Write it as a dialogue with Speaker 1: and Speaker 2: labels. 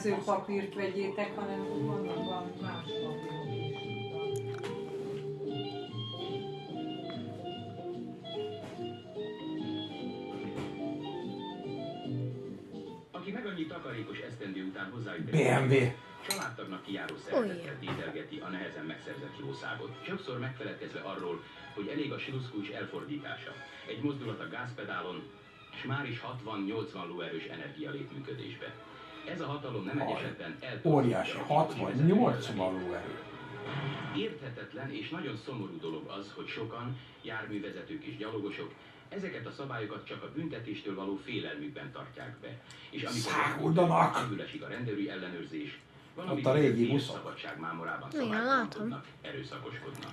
Speaker 1: jelzőpapírt vegyétek, hanem vannak valami más papírok is.
Speaker 2: Aki meg annyi takarékos esztendő után hozzájut
Speaker 3: BMW.
Speaker 2: családtagnak kijáró szeretettel tételgeti a nehezen megszerzett jószágot, sokszor megfeledkezve arról, hogy elég a sluszkulcs elfordítása, egy mozdulat a gázpedálon, s már is 60-80 lóerős energia lép működésbe. Ez a hatalom nem egy esetben
Speaker 3: Óriási, 60-80 lóerő.
Speaker 2: Érthetetlen és nagyon szomorú dolog az, hogy sokan, járművezetők és gyalogosok, ezeket a szabályokat csak a büntetéstől való félelmükben tartják be. És amikor kívülesik a rendőri ellenőrzés, valami
Speaker 3: a régi buszok.
Speaker 2: szabadság mámorában szabálytalankodnak, erőszakoskodnak.